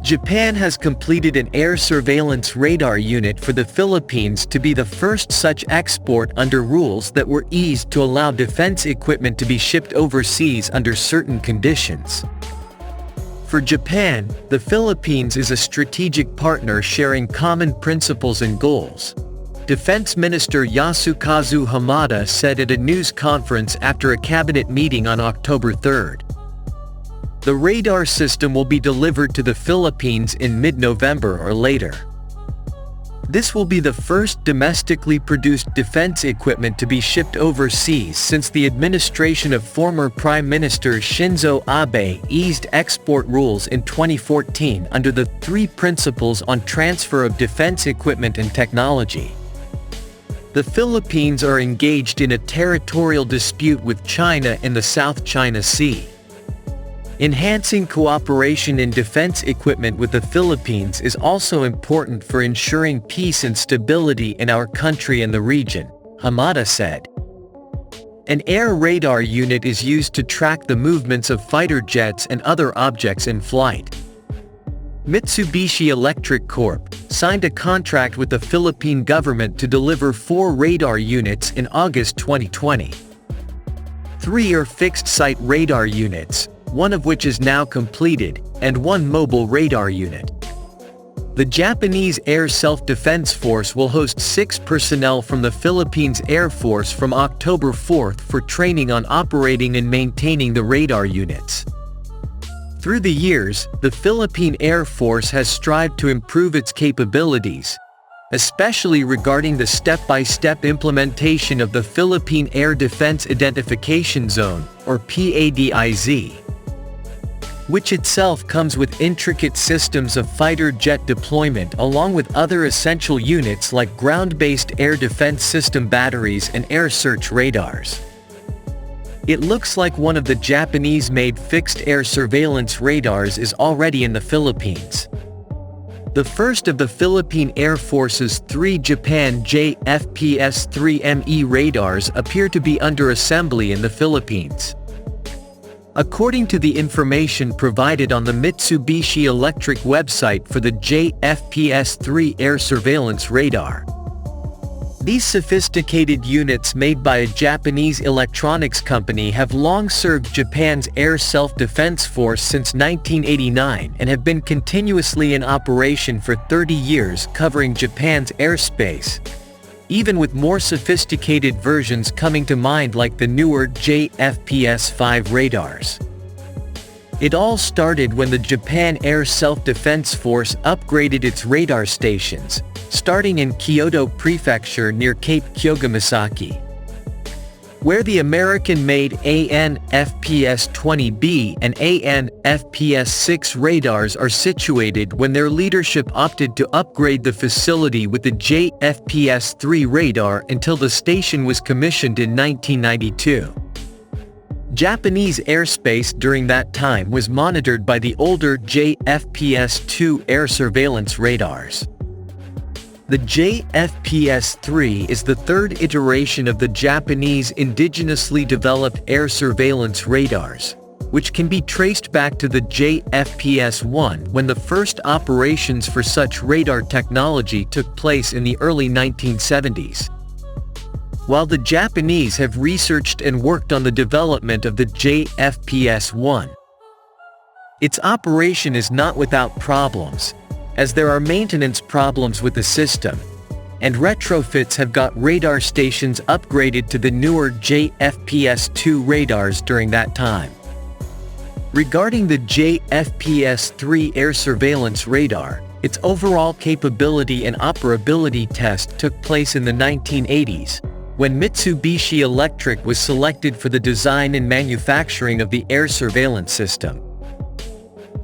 Japan has completed an air surveillance radar unit for the Philippines to be the first such export under rules that were eased to allow defense equipment to be shipped overseas under certain conditions. For Japan, the Philippines is a strategic partner sharing common principles and goals. Defense Minister Yasukazu Hamada said at a news conference after a cabinet meeting on October 3. The radar system will be delivered to the Philippines in mid-November or later. This will be the first domestically produced defense equipment to be shipped overseas since the administration of former Prime Minister Shinzo Abe eased export rules in 2014 under the 3 principles on transfer of defense equipment and technology. The Philippines are engaged in a territorial dispute with China in the South China Sea. Enhancing cooperation in defense equipment with the Philippines is also important for ensuring peace and stability in our country and the region, Hamada said. An air radar unit is used to track the movements of fighter jets and other objects in flight. Mitsubishi Electric Corp. signed a contract with the Philippine government to deliver 4 radar units in August 2020. 3 are fixed-site radar units, 1 of which is now completed, and 1 mobile radar unit. The Japanese Air Self-Defense Force will host 6 personnel from the Philippines Air Force from October 4 for training on operating and maintaining the radar units. Through the years, the Philippine Air Force has strived to improve its capabilities, especially regarding the step-by-step implementation of the Philippine Air Defense Identification Zone, or PADIZ, which itself comes with intricate systems of fighter jet deployment along with other essential units like ground-based air defense system batteries and air search radars. It looks like one of the Japanese-made fixed air surveillance radars is already in the Philippines. The first of the Philippine Air Force's 3 Japan FPS 3ME radars appear to be under assembly in the Philippines. According to the information provided on the Mitsubishi Electric website for the FPS-3 air surveillance radar, these sophisticated units made by a Japanese electronics company have long served Japan's Air Self-Defense Force since 1989 and have been continuously in operation for 30 years covering Japan's airspace, even with more sophisticated versions coming to mind like the newer FPS-5 radars. It all started when the Japan Air Self-Defense Force upgraded its radar stations, starting in Kyoto Prefecture near Cape Kyogamasaki, where the American-made FPS 20B and FPS 6 radars are situated. When their leadership opted to upgrade the facility with the FPS 3 radar until the station was commissioned in 1992. Japanese airspace during that time was monitored by the older FPS 2 air surveillance radars. The FPS 3 is the 3rd iteration of the Japanese indigenously developed air surveillance radars, which can be traced back to the FPS 1 when the first operations for such radar technology took place in the early 1970s. While the Japanese have researched and worked on the development of the FPS 1, its operation is not without problems, as there are maintenance problems with the system, and retrofits have got radar stations upgraded to the newer FPS 2 radars during that time. Regarding the FPS 3 air surveillance radar, its overall capability and operability test took place in the 1980s, when Mitsubishi Electric was selected for the design and manufacturing of the air surveillance system.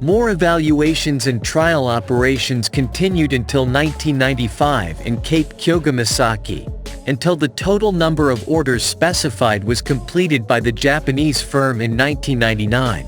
More evaluations and trial operations continued until 1995 in Cape Kyogamasaki, until the total number of orders specified was completed by the Japanese firm in 1999.